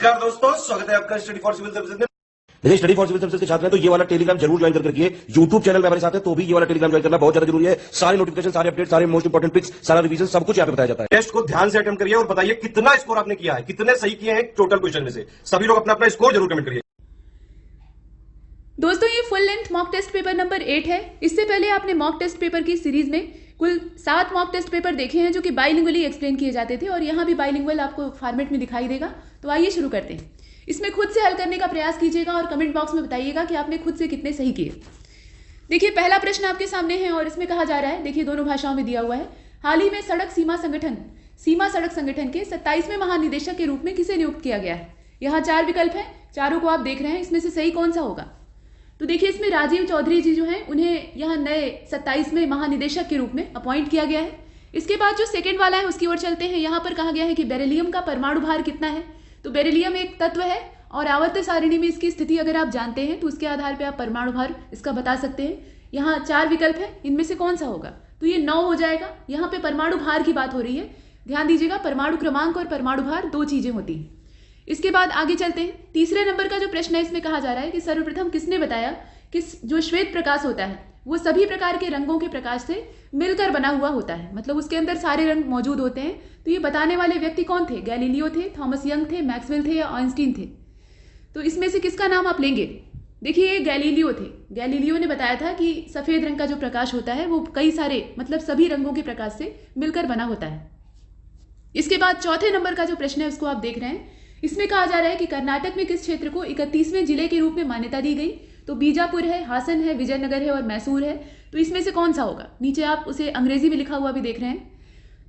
नमस्कार दोस्तों, स्वागत है आपका स्टडी फॉर सिविल सर्विसेज में। देखिए, स्टडी फॉर सिविल सर्विसेज के छात्र हैं तो ये वाला टेलीग्राम जरूर ज्वाइन करके रखिए। यूट्यूब चैनल में हमारे साथ है तो भी ये वाला टेलीग्राम ज्वाइन करना बहुत ज्यादा जरूरी है। सारे नोटिफिकेशन, सारे अपडेट, सारे मोस्ट इंपोर्टेंट ट्रिक्स, सारा रिवीजन सब कुछ यहाँ पे बताया जाता है। टेस्ट को ध्यान से अटेम्प्ट करिए और बताइए कितना स्कोर आपने किया है, कितने सही किए हैं टोटल क्वेश्चन में से। सभी लोग अपना अपना स्कोर जरूर कमेंट करिए। दोस्तों, ये full length mock test paper number 8 है। इससे पहले आपने मॉक टेस्ट पेपर की सीरीज में कुल 7 मॉक टेस्ट पेपर देखे हैं जो कि बाइलिंगुअली एक्सप्लेन किए जाते थे और यहाँ भी बाइलिंगुअल आपको फॉर्मेट में दिखाई देगा। तो आइए शुरू करते हैं। इसमें खुद से हल करने का प्रयास कीजिएगा और कमेंट बॉक्स में बताइएगा कि आपने खुद से कितने सही किए। देखिए, पहला प्रश्न आपके सामने है और इसमें कहा जा रहा है, देखिए दोनों भाषाओं में दिया हुआ है। हाल ही में सीमा सड़क संगठन के 27वें महानिदेशक के रूप में किसे नियुक्त किया गया है। यहाँ 4 विकल्प हैं, चारों को आप देख रहे हैं, इसमें से सही कौन सा होगा। तो देखिए, इसमें राजीव चौधरी जी जो हैं उन्हें यहाँ नए 27वें महानिदेशक के रूप में अपॉइंट किया गया है। इसके बाद जो सेकंड वाला है उसकी ओर चलते हैं। यहाँ पर कहा गया है कि बेरिलियम का परमाणु भार कितना है। तो बेरिलियम एक तत्व है और आवर्त सारिणी में इसकी स्थिति अगर आप जानते हैं तो उसके आधार पर आप परमाणु भार इसका बता सकते हैं। यहाँ 4 विकल्प है, इनमें से कौन सा होगा। तो ये 9 हो जाएगा। यहाँ पे परमाणु भार की बात हो रही है, ध्यान दीजिएगा। परमाणु क्रमांक और परमाणु भार 2 चीजें होती हैं। इसके बाद आगे चलते हैं। तीसरे नंबर का जो प्रश्न है इसमें कहा जा रहा है कि सर्वप्रथम किसने बताया कि जो श्वेत प्रकाश होता है वो सभी प्रकार के रंगों के प्रकाश से मिलकर बना हुआ होता है, मतलब उसके अंदर सारे रंग मौजूद होते हैं। तो ये बताने वाले व्यक्ति कौन थे। गैलीलियो थे, थॉमस यंग थे, मैक्सवेल थे या आइंस्टीन थे। तो इसमें से किसका नाम आप लेंगे। देखिए, ये गैलीलियो थे। गैलीलियो ने बताया था कि सफेद रंग का जो प्रकाश होता है वो कई सारे मतलब सभी रंगों के प्रकाश से मिलकर बना होता है। इसके बाद चौथे नंबर का जो प्रश्न है उसको आप देख रहे हैं। इसमें कहा जा रहा है कि कर्नाटक में किस क्षेत्र को 31वें जिले के रूप में मान्यता दी गई। तो बीजापुर है, हासन है, विजयनगर है और मैसूर है। तो इसमें से कौन सा होगा। नीचे आप उसे अंग्रेजी में लिखा हुआ भी देख रहे हैं।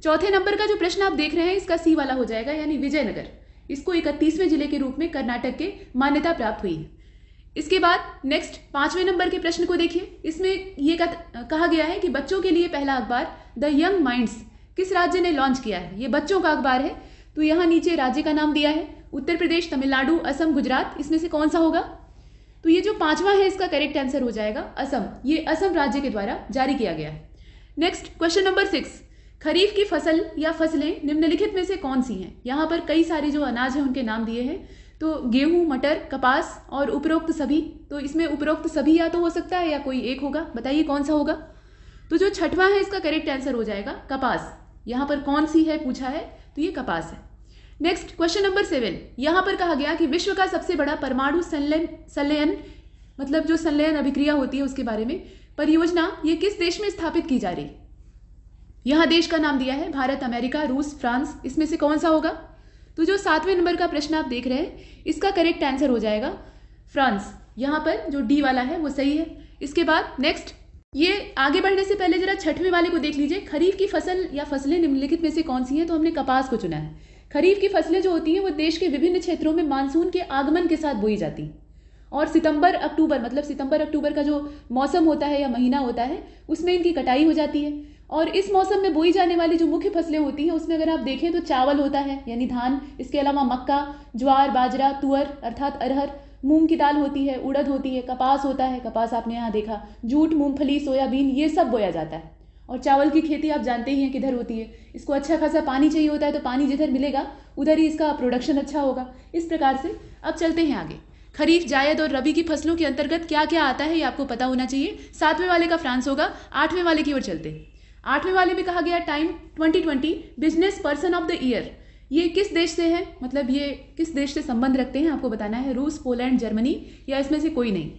चौथे नंबर का जो प्रश्न आप देख रहे हैं इसका सी वाला हो जाएगा, यानी विजयनगर। इसको 31वें जिले के रूप में कर्नाटक के मान्यता प्राप्त हुई है। इसके बाद नेक्स्ट 5वें नंबर के प्रश्न को देखिए। इसमें ये कहा गया है कि बच्चों के लिए पहला अखबार द यंग माइंड्स किस राज्य ने लॉन्च किया है। ये बच्चों का अखबार है। तो यहाँ नीचे राज्य का नाम दिया है, उत्तर प्रदेश, तमिलनाडु, असम, गुजरात। इसमें से कौन सा होगा। तो ये जो 5वां है इसका करेक्ट आंसर हो जाएगा असम। ये असम राज्य के द्वारा जारी किया गया है। नेक्स्ट क्वेश्चन नंबर 6, खरीफ की फसल या फसलें निम्नलिखित में से कौन सी हैं। यहाँ पर कई सारे जो अनाज हैं उनके नाम दिए हैं। तो गेहूं, मटर, कपास और उपरोक्त सभी। तो इसमें उपरोक्त सभी या तो हो सकता है या कोई एक होगा, बताइए कौन सा होगा। तो जो 6वां है इसका करेक्ट आंसर हो जाएगा कपास। यहाँ पर कौन सी है पूछा है तो ये कपास है। नेक्स्ट क्वेश्चन नंबर 7, यहाँ पर कहा गया कि विश्व का सबसे बड़ा परमाणु संलयन मतलब जो संलयन अभिक्रिया होती है उसके बारे में परियोजना ये किस देश में स्थापित की जा रही। यहाँ देश का नाम दिया है भारत, अमेरिका, रूस, फ्रांस। इसमें से कौन सा होगा। तो जो 7वें नंबर का प्रश्न आप देख रहे हैं इसका करेक्ट आंसर हो जाएगा फ्रांस। यहाँ पर जो डी वाला है वो सही है। इसके बाद नेक्स्ट, ये आगे बढ़ने से पहले जरा 6वें वाले को देख लीजिए। खरीफ की फसल या फसलें निम्नलिखित में से कौन सी हैं। तो हमने कपास को चुना है। खरीफ की फसलें जो होती हैं वो देश के विभिन्न क्षेत्रों में मानसून के आगमन के साथ बोई जाती हैं और सितंबर अक्टूबर का जो मौसम होता है या महीना होता है उसमें इनकी कटाई हो जाती है। और इस मौसम में बोई जाने वाली जो मुख्य फसलें होती हैं उसमें अगर आप देखें तो चावल होता है यानी धान, इसके अलावा मक्का, ज्वार, बाजरा, तुअर अर्थात अरहर, मूंग की दाल होती है, उड़द होती है, कपास होता है, कपास आपने यहाँ देखा, जूट, मूंगफली, सोयाबीन, ये सब बोया जाता है। और चावल की खेती आप जानते ही हैं किधर होती है। इसको अच्छा खासा पानी चाहिए होता है, तो पानी जिधर मिलेगा उधर ही इसका प्रोडक्शन अच्छा होगा। इस प्रकार से अब चलते हैं आगे। खरीफ, जायद और रबी की फसलों के अंतर्गत क्या क्या आता है ये आपको पता होना चाहिए। 7वें वाले का फ्रांस होगा। 8वें वाले की ओर चलते हैं। 8वें वाले में कहा गया time 2020 business person of the year. ये किस देश से है, मतलब ये किस देश से संबंध रखते हैं आपको बताना है। रूस, पोलैंड, जर्मनी या इसमें से कोई नहीं।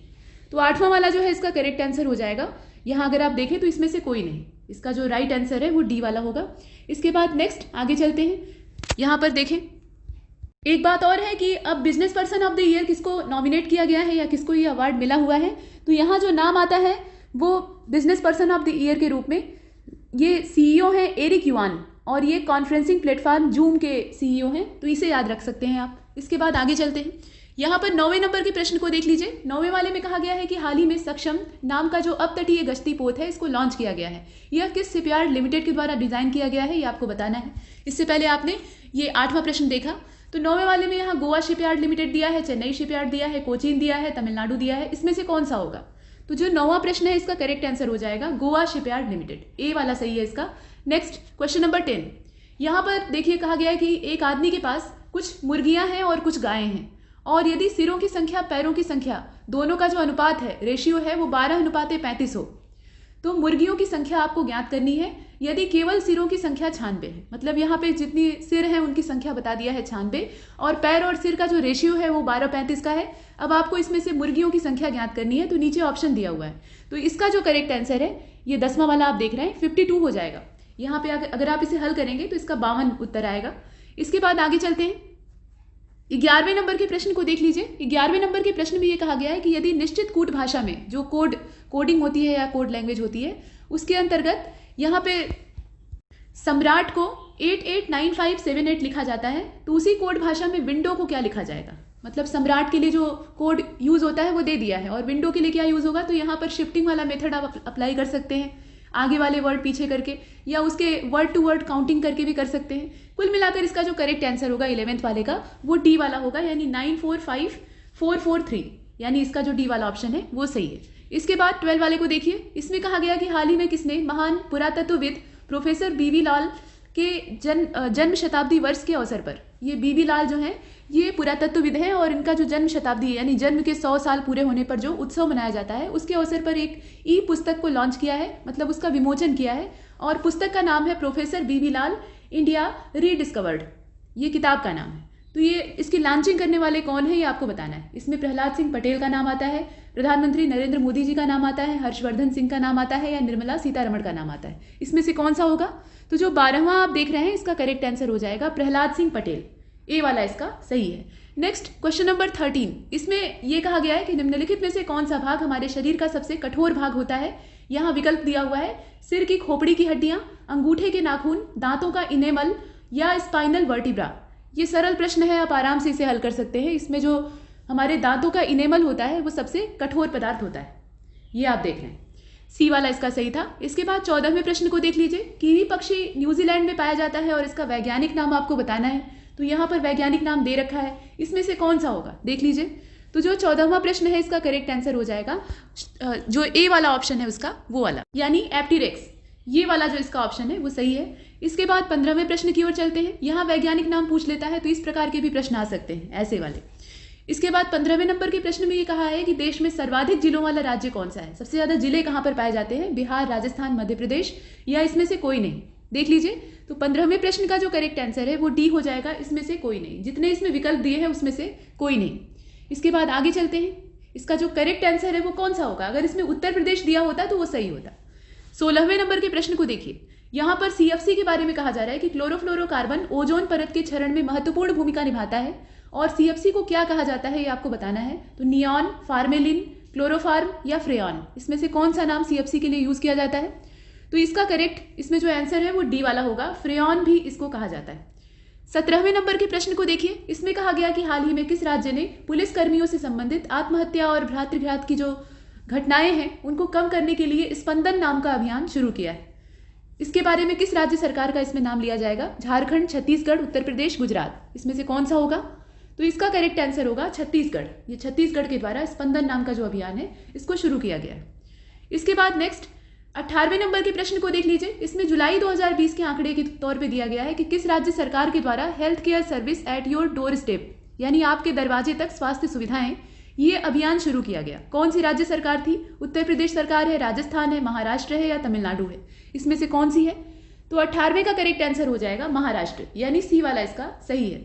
तो 8वां वाला जो है इसका करेक्ट आंसर हो जाएगा। यहाँ अगर आप देखें तो इसमें से कोई नहीं। इसका जो राइट आंसर है वो डी वाला होगा। इसके बाद नेक्स्ट आगे चलते हैं। यहाँ पर देखें, एक बात और है कि अब business person of the year किसको नॉमिनेट किया गया है या किसको ये अवार्ड मिला हुआ है। तो यहाँ जो नाम आता है वो business person of the year के रूप में ये सीईओ है एरिक युआन और ये कॉन्फ्रेंसिंग प्लेटफॉर्म जूम के सीईओ हैं। तो इसे याद रख सकते हैं आप। इसके बाद आगे चलते हैं। यहाँ पर 9वें नंबर के प्रश्न को देख लीजिए। 9वें वाले में कहा गया है कि हाल ही में सक्षम नाम का जो अपतटीय गश्ती पोत है इसको लॉन्च किया गया है। यह किस शिपयार्ड लिमिटेड के द्वारा डिजाइन किया गया है ये आपको बताना है। इससे पहले आपने ये 8वां प्रश्न देखा। तो 9वें वाले में यहाँ गोवा शिपयार्ड लिमिटेड दिया है, चेन्नई शिपयार्ड दिया है, कोचीन दिया है, तमिलनाडु दिया है। इसमें से कौन सा होगा। तो जो 9वां प्रश्न है इसका करेक्ट आंसर हो जाएगा गोवा शिपयार्ड लिमिटेड। ए वाला सही है इसका। नेक्स्ट क्वेश्चन नंबर 10, यहाँ पर देखिए कहा गया है कि एक आदमी के पास कुछ मुर्गियां हैं और कुछ गायें हैं, और यदि सिरों की संख्या पैरों की संख्या दोनों का जो अनुपात है, रेशियो है, वो 12:35 हो, तो मुर्गियों की संख्या आपको ज्ञात करनी है। यदि केवल सिरों की संख्या 96 है, मतलब यहाँ पे जितनी सिर हैं उनकी संख्या बता दिया है 96, और पैर और सिर का जो रेशियो है वो 12:35 का है। अब आपको इसमें से मुर्गियों की संख्या ज्ञात करनी है, तो नीचे ऑप्शन दिया हुआ है। तो इसका जो करेक्ट आंसर है, ये 10वां वाला आप देख रहे हैं, 52 हो जाएगा। यहाँ पे अगर आप इसे हल करेंगे तो इसका 52 उत्तर आएगा। इसके बाद आगे चलते हैं, 11वें नंबर के प्रश्न को देख लीजिए। 11वें नंबर के प्रश्न में ये कहा गया है कि यदि निश्चित कूट भाषा में जो कोडिंग होती है या कोड लैंग्वेज होती है, उसके अंतर्गत यहाँ पे सम्राट को 889578 लिखा जाता है, तो उसी कोड भाषा में विंडो को क्या लिखा जाएगा। मतलब सम्राट के लिए जो कोड यूज होता है वो दे दिया है, और विंडो के लिए क्या यूज होगा, तो यहाँ पर शिफ्टिंग वाला मेथड आप अप्लाई कर सकते हैं, आगे वाले वर्ड पीछे करके, या उसके वर्ड टू वर्ड काउंटिंग करके भी कर सकते हैं। कुल मिलाकर इसका जो करेक्ट आंसर होगा 11th वाले का, वो डी वाला होगा, यानी 945443, यानी इसका जो डी वाला ऑप्शन है वो सही है। इसके बाद 12 वाले को देखिए। इसमें कहा गया कि हाल ही में किसने महान पुरातत्वविद प्रोफेसर बीबी लाल के जन्म शताब्दी वर्ष के अवसर पर, ये बीबी लाल जो हैं ये पुरातत्वविद हैं, और इनका जो जन्म शताब्दी यानी जन्म के 100 साल पूरे होने पर जो उत्सव मनाया जाता है, उसके अवसर पर एक ई पुस्तक को लॉन्च किया है, मतलब उसका विमोचन किया है, और पुस्तक का नाम है प्रोफेसर बीबी लाल इंडिया रीडिस्कवर्ड, ये किताब का नाम है। तो ये इसकी लॉन्चिंग करने वाले कौन है ये आपको बताना है। इसमें प्रहलाद सिंह पटेल का नाम आता है, प्रधानमंत्री नरेंद्र मोदी जी का नाम आता है, हर्षवर्धन सिंह का नाम आता है, या निर्मला सीतारमण का नाम आता है। इसमें से कौन सा होगा, तो जो 12वां आप देख रहे हैं इसका करेक्ट आंसर हो जाएगा प्रहलाद सिंह पटेल, ए वाला इसका सही है। नेक्स्ट क्वेश्चन नंबर 13, इसमें यह कहा गया है कि निम्नलिखित में से कौन सा भाग हमारे शरीर का सबसे कठोर भाग होता है। यहाँ विकल्प दिया हुआ है, सिर की खोपड़ी की हड्डियां, अंगूठे के नाखून, दांतों का इनेमल, या स्पाइनल वर्टिब्रा। ये सरल प्रश्न है, आप आराम से इसे हल कर सकते हैं। इसमें जो हमारे दांतों का इनेमल होता है वो सबसे कठोर पदार्थ होता है, ये आप देख रहे हैं, सी वाला इसका सही था। इसके बाद 14वें प्रश्न को देख लीजिए। कीवी पक्षी न्यूजीलैंड में पाया जाता है और इसका वैज्ञानिक नाम आपको बताना है, तो यहाँ पर वैज्ञानिक नाम दे रखा है, इसमें से कौन सा होगा देख लीजिए। तो जो 14वां प्रश्न है इसका करेक्ट आंसर हो जाएगा जो ए वाला ऑप्शन है उसका, वो वाला, यानी एप्टीरेक्स, ये वाला जो इसका ऑप्शन है वो सही है। इसके बाद 15वें प्रश्न की ओर चलते हैं। यहाँ वैज्ञानिक नाम पूछ लेता है, तो इस प्रकार के भी प्रश्न आ सकते हैं, ऐसे वाले। इसके बाद 15वें नंबर के प्रश्न में ये कहा है कि देश में सर्वाधिक जिलों वाला राज्य कौन सा है, सबसे ज्यादा जिले कहाँ पर पाए जाते हैं, बिहार, राजस्थान, मध्य प्रदेश, या इसमें से कोई नहीं। देख लीजिए, तो 15वें प्रश्न का जो करेक्ट आंसर है वो डी हो जाएगा, इसमें से कोई नहीं। जितने इसमें विकल्प दिए हैं उसमें से कोई नहीं। इसके बाद आगे चलते हैं, इसका जो करेक्ट आंसर है वो कौन सा होगा। अगर इसमें उत्तर प्रदेश दिया होता तो वो सही होता। 16वें नंबर के प्रश्न को देखिए। यहाँ पर सीएफसी के बारे में कहा जा रहा है कि क्लोरोफ्लोरोकार्बन ओजोन परत के क्षरण में महत्वपूर्ण भूमिका निभाता है, और सीएफसी को क्या कहा जाता है ये आपको बताना है। तो नियॉन, फार्मेलिन, क्लोरोफार्म, या फ्रेयॉन, इसमें से कौन सा नाम सीएफसी के लिए यूज किया जाता है। तो इसका करेक्ट इसमें जो आंसर है वो डी वाला होगा, फ्रेयॉन भी इसको कहा जाता है। 17वें नंबर के प्रश्न को देखिए। इसमें कहा गया कि हाल ही में किस राज्य ने पुलिस कर्मियों से संबंधित आत्महत्या और भ्रातृघात की जो घटनाएं हैं उनको कम करने के लिए स्पंदन नाम का अभियान शुरू किया है। इसके बारे में किस राज्य सरकार का इसमें नाम लिया जाएगा। झारखंड, छत्तीसगढ़, उत्तर प्रदेश, गुजरात, इसमें से कौन सा होगा। तो इसका करेक्ट आंसर होगा छत्तीसगढ़। ये छत्तीसगढ़ के द्वारा स्पंदन नाम का जो अभियान है इसको शुरू किया गया है। इसके बाद नेक्स्ट 18वें नंबर के प्रश्न को देख लीजिए। इसमें जुलाई 2020 के आंकड़े के तौर पे दिया गया है कि किस राज्य सरकार के द्वारा health care service at your door step, यानी आपके दरवाजे तक स्वास्थ्य सुविधाएं, ये अभियान शुरू किया गया। कौन सी राज्य सरकार थी। उत्तर प्रदेश सरकार है, राजस्थान है, महाराष्ट्र है, या तमिलनाडु है, इसमें से कौन सी है। तो 18वें का करेक्ट आंसर हो जाएगा महाराष्ट्र, यानी सी वाला इसका सही है।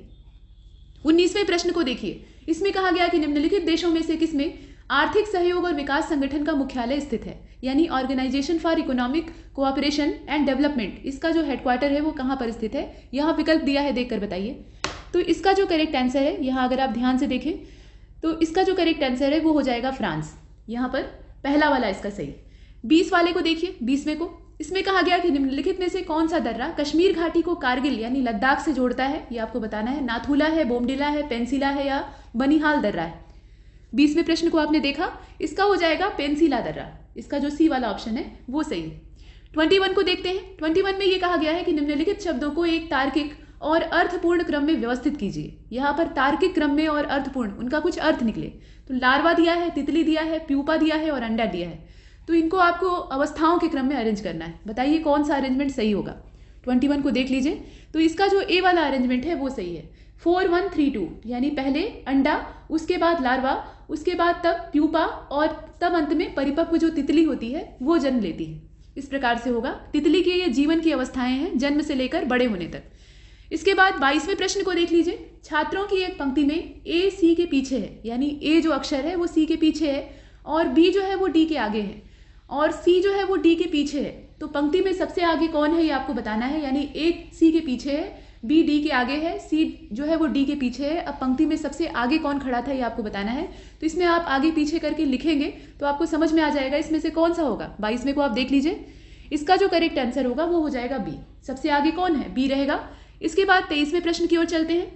19वें प्रश्न को देखिए। इसमें कहा गया कि निम्नलिखित देशों में से किसमें आर्थिक सहयोग और विकास संगठन का मुख्यालय स्थित है, यानी Organisation for Economic Cooperation and Development, इसका जो हेडक्वार्टर है वो कहाँ पर स्थित है। यहाँ विकल्प दिया है, देखकर बताइए। तो इसका जो करेक्ट आंसर है, यहाँ अगर आप ध्यान से देखें तो इसका जो करेक्ट आंसर है वो हो जाएगा फ्रांस, यहाँ पर पहला वाला इसका सही। 20 वाले को देखिए, 20वें को। इसमें कहा गया कि निम्नलिखित में से कौन सा दर्रा कश्मीर घाटी को कारगिल यानी लद्दाख से जोड़ता है, ये आपको बताना है। नाथुला है, बोमडिला है, पेंसिला है, या बनिहाल दर्रा है। 20वें प्रश्न को आपने देखा, इसका हो जाएगा पेंसिला दर्रा, इसका जो सी वाला ऑप्शन है वो सही है। 21 को देखते हैं। 21 में ये कहा गया है कि निम्नलिखित शब्दों को एक तार्किक और अर्थपूर्ण क्रम में व्यवस्थित कीजिए। यहाँ पर तार्किक क्रम में और अर्थपूर्ण, उनका कुछ अर्थ निकले। तो लार्वा दिया है, तितली दिया है, प्यूपा दिया है, और अंडा दिया है। तो इनको आपको अवस्थाओं के क्रम में अरेंज करना है। बताइए कौन सा अरेंजमेंट सही होगा। 21 को देख लीजिए। तो इसका जो ए वाला अरेंजमेंट है वो सही है। 4132 यानी पहले अंडा, उसके बाद लार्वा, उसके बाद तब प्यूपा और तब अंत में परिपक्व जो तितली होती है वो जन्म लेती है। इस प्रकार से होगा। तितली के ये जीवन की अवस्थाएं हैं जन्म से लेकर बड़े होने तक। इसके बाद 22वें प्रश्न को देख लीजिए। छात्रों की एक पंक्ति में ए सी के पीछे है, यानी ए जो अक्षर है वो सी के पीछे है और बी जो है वो डी के आगे है और सी जो है वो डी के पीछे है। तो पंक्ति में सबसे आगे कौन है ये आपको बताना है, यानी ए सी के पीछे है, बी डी के आगे है, सी जो है वो डी के पीछे है। अब पंक्ति में सबसे आगे कौन खड़ा था ये आपको बताना है। तो इसमें आप आगे पीछे करके लिखेंगे तो आपको समझ में आ जाएगा इसमें से कौन सा होगा। 22वें को आप देख लीजिए, इसका जो करेक्ट आंसर होगा वो हो जाएगा बी। सबसे आगे कौन है, बी रहेगा। इसके बाद 23वें प्रश्न की ओर चलते हैं।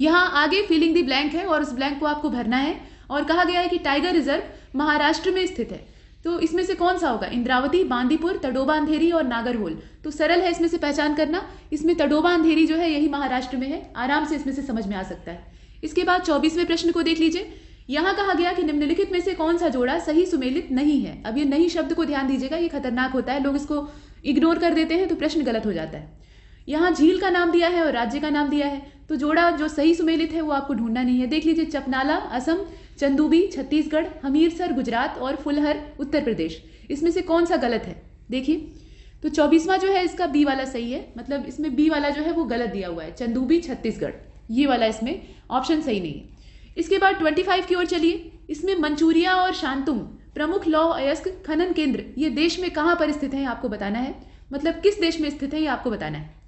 यहाँ आगे फिलिंग द ब्लैंक है और उस ब्लैंक को आपको भरना है और कहा गया है कि टाइगर रिजर्व महाराष्ट्र में स्थित है। तो इसमें से कौन सा होगा, इंद्रावती, बांदीपुर, तडोबा अंधेरी और नागरहोल। तो सरल है इसमें से पहचान करना। इसमें तडोबा अंधेरी जो है यही महाराष्ट्र में है, आराम से इसमें से समझ में आ सकता है। इसके बाद 24वें प्रश्न को देख लीजिए। यहाँ कहा गया कि निम्नलिखित में से कौन सा जोड़ा सही सुमेलित नहीं है। अब ये नहीं शब्द को ध्यान दीजिएगा, ये खतरनाक होता है, लोग इसको इग्नोर कर देते हैं तो प्रश्न गलत हो जाता है। यहाँ झील का नाम दिया है और राज्य का नाम दिया है, तो जोड़ा जो सही सुमेलित है वो आपको ढूंढना नहीं है। देख लीजिए, चपनाला असम, चंदूबी छत्तीसगढ़, हमीरसर गुजरात और फुलहर उत्तर प्रदेश। इसमें से कौन सा गलत है देखिए। तो 24वां जो है इसका बी वाला सही है, मतलब इसमें बी वाला जो है वो गलत दिया हुआ है, चंदूबी छत्तीसगढ़, ये वाला इसमें ऑप्शन सही नहीं है। इसके बाद 25 की ओर चलिए। इसमें मंचूरिया और शांतुंग प्रमुख लौह अयस्क खनन केंद्र ये देश में कहाँ पर स्थित है आपको बताना है, मतलब किस देश में स्थित है ये आपको बताना है।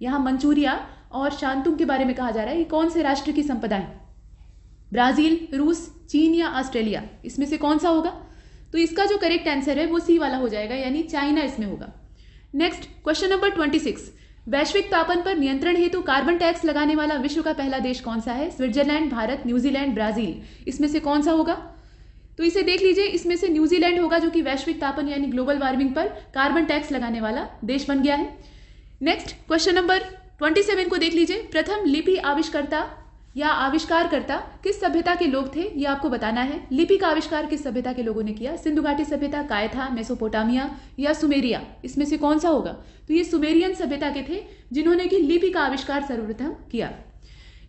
यहाँ मंचूरिया और शांतुंग के बारे में कहा जा रहा है, ये कौन से राष्ट्र की संपदा है, ब्राजील, रूस, चीन या ऑस्ट्रेलिया। इसमें से कौन सा होगा। तो इसका जो करेक्ट आंसर है वो सी वाला हो जाएगा, यानी चाइना इसमें होगा। Next question number 26। वैश्विक तापन पर नियंत्रण हेतु कार्बन टैक्स लगाने वाला विश्व का पहला देश कौन सा है, स्विट्जरलैंड, भारत, न्यूजीलैंड, ब्राजील। इसमें से कौन सा होगा। तो इसे देख लीजिए, इसमें से न्यूजीलैंड होगा जो कि वैश्विक तापन यानी ग्लोबल वार्मिंग पर कार्बन टैक्स लगाने वाला देश बन गया है। नेक्स्ट क्वेश्चन नंबर 27 को देख लीजिए। प्रथम लिपि आविष्कर्ता या आविष्कारकर्ता किस सभ्यता के लोग थे ये आपको बताना है। लिपि का आविष्कार किस सभ्यता के लोगों ने किया, सिंधु घाटी सभ्यता, कायथा, मेसोपोटामिया या सुमेरिया। इसमें से कौन सा होगा। तो ये सुमेरियन सभ्यता के थे जिन्होंने कि लिपि का आविष्कार सर्वप्रथम किया।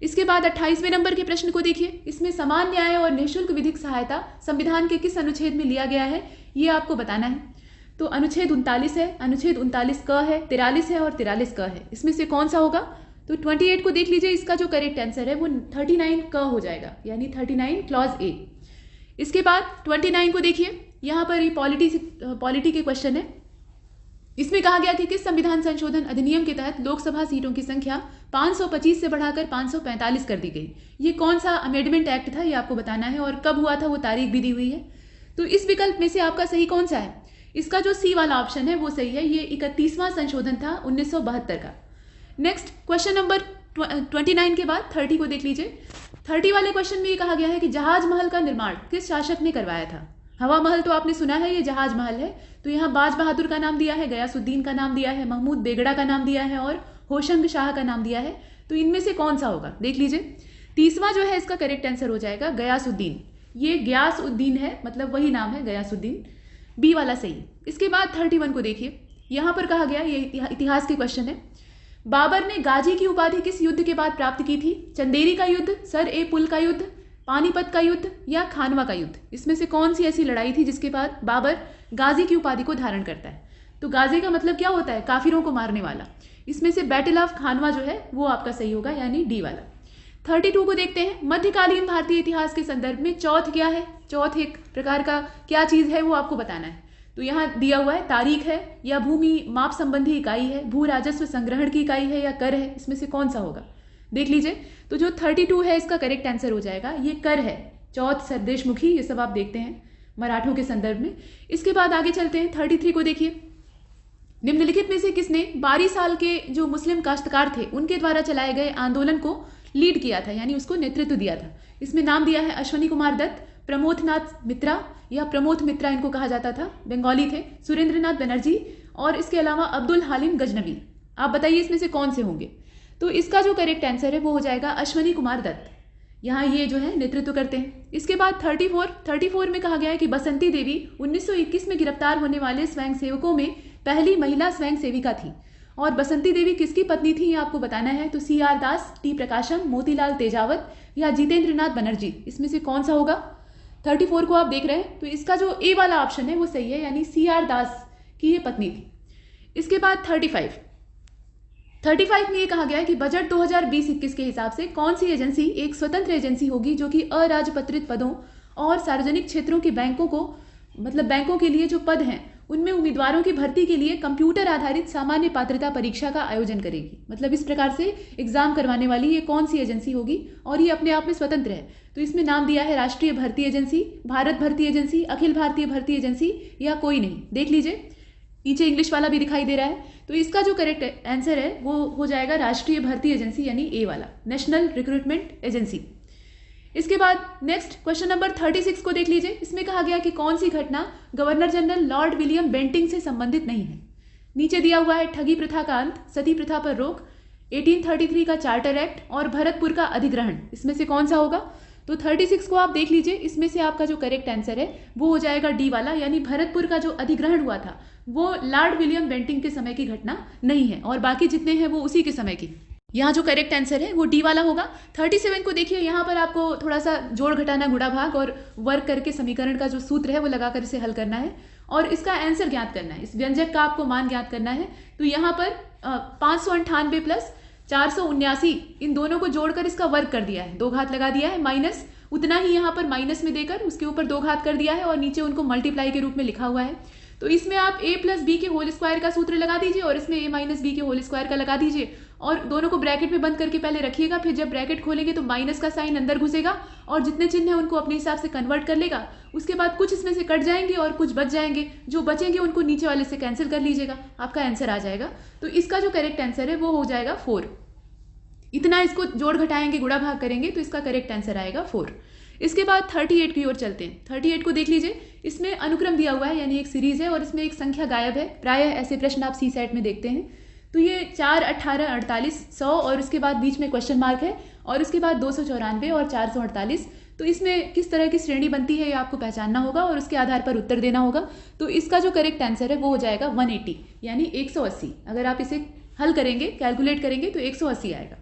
इसके बाद 28वें नंबर के प्रश्न को देखिए। इसमें समान न्याय और निःशुल्क विधिक सहायता संविधान के किस अनुच्छेद में लिया गया है ये आपको बताना है। तो अनुच्छेद 39 है, अनुच्छेद 39 क है, 43 है और 43 क है। इसमें से कौन सा होगा। तो 28 को देख लीजिए, इसका जो करेक्ट आंसर है वो 39 क हो जाएगा, यानी 39 क्लॉज ए। इसके बाद 29 को देखिए, यहाँ पर ये पॉलिटी के क्वेश्चन है। इसमें कहा गया कि किस संविधान संशोधन अधिनियम के तहत लोकसभा सीटों की संख्या 525 से बढ़ाकर 545 कर दी गई। ये कौन सा अमेंडमेंट एक्ट था ये आपको बताना है और कब हुआ था वो तारीख भी दी हुई है। तो इस विकल्प में से आपका सही कौन सा है। इसका जो सी वाला ऑप्शन है वो सही है, ये 31वां संशोधन था 1972 का। नेक्स्ट क्वेश्चन नंबर 29 के बाद 30 को देख लीजिए। 30 वाले क्वेश्चन में ये कहा गया है कि जहाज महल का निर्माण किस शासक ने करवाया था। हवा महल तो आपने सुना है, ये जहाज महल है। तो यहाँ बाज बहादुर का नाम दिया है, गयासुद्दीन का नाम दिया है, महमूद बेगड़ा का नाम दिया है और होशंग शाह का नाम दिया है। तो इनमें से कौन सा होगा देख लीजिए। 30वां जो है इसका करेक्ट आंसर हो जाएगा गयासुद्दीन। ये ग्यासउद्दीन है, मतलब वही नाम है गयासुद्दीन, बी वाला सही। इसके बाद 31 को देखिए, यहाँ पर कहा गया, ये इतिहास के क्वेश्चन है। बाबर ने गाजी की उपाधि किस युद्ध के बाद प्राप्त की थी। चंदेरी का युद्ध, सर ए पुल का युद्ध, पानीपत का युद्ध या खानवा का युद्ध। इसमें से कौन सी ऐसी लड़ाई थी जिसके बाद बाबर गाजी की उपाधि को धारण करता है। तो गाजी का मतलब क्या होता है, काफिरों को मारने वाला। इसमें से बैटल ऑफ खानवा जो है वो आपका सही होगा, यानी डी वाला। 32 को देखते हैं। मध्यकालीन भारतीय इतिहास के संदर्भ में चौथ क्या है। चौथ एक प्रकार का क्या चीज है वो आपको बताना है। तो यहाँ दिया हुआ है तारीख है या भूमि माप संबंधी इकाई है, भू राजस्व संग्रहण की इकाई है या कर है। इसमें से कौन सा होगा देख लीजिए। तो जो 32 है इसका करेक्ट आंसर हो जाएगा, ये कर है। चौथ, सरदेशमुखी, ये सब आप देखते हैं मराठों के संदर्भ में। इसके बाद आगे चलते हैं। 33 को देखिए। निम्नलिखित में से किसने 12 साल के जो मुस्लिम काश्तकार थे उनके द्वारा चलाए गए आंदोलन को लीड किया था, यानी उसको नेतृत्व दिया था। इसमें नाम दिया है अश्वनी कुमार दत्त, प्रमोदनाथ मित्रा या प्रमोद मित्रा इनको कहा जाता था, बंगाली थे, सुरेंद्रनाथ बनर्जी और इसके अलावा अब्दुल हलीम गजनवी। आप बताइए इसमें से कौन से होंगे। तो इसका जो करेक्ट आंसर है वो हो जाएगा अश्वनी कुमार दत्त। यहाँ ये जो है नेतृत्व करते हैं। इसके बाद 34 में कहा गया है कि बसंती देवी 1921 में गिरफ्तार होने वाले स्वयंसेवकों में पहली महिला स्वयं सेविका थी और बसंती देवी किसकी पत्नी थी ये आपको बताना है। तो सी आर दास, टी प्रकाशम, मोतीलाल तेजावत या जितेंद्र नाथ बनर्जी, इसमें से कौन सा होगा। 34 को आप देख रहे हैं, तो इसका जो ए वाला ऑप्शन है वो सही है, यानी सी आर दास की ये पत्नी थी। इसके बाद 35 में ये कहा गया है कि बजट 2020-21 के हिसाब से कौन सी एजेंसी एक स्वतंत्र एजेंसी होगी जो कि अराजपत्रित पदों और सार्वजनिक क्षेत्रों के बैंकों को, मतलब बैंकों के लिए जो पद हैं उनमें उम्मीदवारों की भर्ती के लिए कंप्यूटर आधारित सामान्य पात्रता परीक्षा का आयोजन करेगी। मतलब इस प्रकार से एग्जाम करवाने वाली ये कौन सी एजेंसी होगी, और ये अपने आप में स्वतंत्र है। तो इसमें नाम दिया है राष्ट्रीय भर्ती एजेंसी, भारत भर्ती एजेंसी, अखिल भारतीय भर्ती एजेंसी या कोई नहीं। देख लीजिए, नीचे इंग्लिश वाला भी दिखाई दे रहा है। तो इसका जो करेक्ट आंसर है वो हो जाएगा राष्ट्रीय भर्ती एजेंसी, यानी ए वाला, नेशनल रिक्रूटमेंट एजेंसी। इसके बाद नेक्स्ट क्वेश्चन नंबर 36 को देख लीजिए। इसमें कहा गया कि कौन सी घटना governor general Lord William Bentinck से संबंधित नहीं है। नीचे दिया हुआ है ठगी प्रथा का अंत, सती प्रथा पर रोक, 1833 का चार्टर एक्ट और भरतपुर का अधिग्रहण, इसमें से कौन सा होगा। तो 36 को आप देख लीजिए, इसमें से आपका जो करेक्ट आंसर है वो हो जाएगा डी वाला, यानी भरतपुर का जो अधिग्रहण हुआ था वो लॉर्ड विलियम बेंटिंग के समय की घटना नहीं है, और बाकी जितने हैं वो उसी के समय की। यहाँ जो करेक्ट आंसर है वो डी वाला होगा। 37 को देखिए, यहाँ पर आपको थोड़ा सा जोड़ घटाना गुणा भाग और वर्क करके समीकरण का जो सूत्र है वो लगाकर इसे हल करना है और इसका आंसर ज्ञात करना है। इस व्यंजक का आपको मान ज्ञात करना है। तो यहाँ पर 598 प्लस 479, इन दोनों को जोड़कर इसका वर्क कर दिया है, 2 घात लगा दिया है, माइनस उतना ही यहाँ पर माइनस में देकर उसके ऊपर 2 घात कर दिया है और नीचे उनको मल्टीप्लाई के रूप में लिखा हुआ है। तो इसमें आप a प्लस बी के होल स्क्वायर का सूत्र लगा दीजिए और इसमें a माइनस बी के होल स्क्वायर का लगा दीजिए और दोनों को ब्रैकेट में बंद करके पहले रखिएगा। फिर जब ब्रैकेट खोलेंगे तो माइनस का साइन अंदर घुसेगा और जितने चिन्ह हैं उनको अपने हिसाब से कन्वर्ट कर लेगा। उसके बाद कुछ इसमें से कट जाएंगे और कुछ बच जाएंगे, जो बचेंगे उनको नीचे वाले से कैंसिल कर लीजिएगा, आपका आंसर आ जाएगा। तो इसका जो करेक्ट आंसर है वो हो जाएगा 4। इतना इसको जोड़ घटाएंगे, गुणा भाग करेंगे तो इसका करेक्ट आंसर आएगा 4। इसके बाद 38 की ओर चलते हैं। 38 को देख लीजिए, इसमें अनुक्रम दिया हुआ है, यानी एक सीरीज है और इसमें एक संख्या गायब है। प्रायः ऐसे प्रश्न आप सी सेट में देखते हैं। तो ये 4, 18, 48, 100 और उसके बाद बीच में क्वेश्चन मार्क है और उसके बाद 294 और 448। तो इसमें किस तरह की श्रेणी बनती है ये आपको पहचानना होगा और उसके आधार पर उत्तर देना होगा। तो इसका जो करेक्ट आंसर है वो हो जाएगा 180, यानी 180। अगर आप इसे हल करेंगे, कैलकुलेट करेंगे तो 180 आएगा।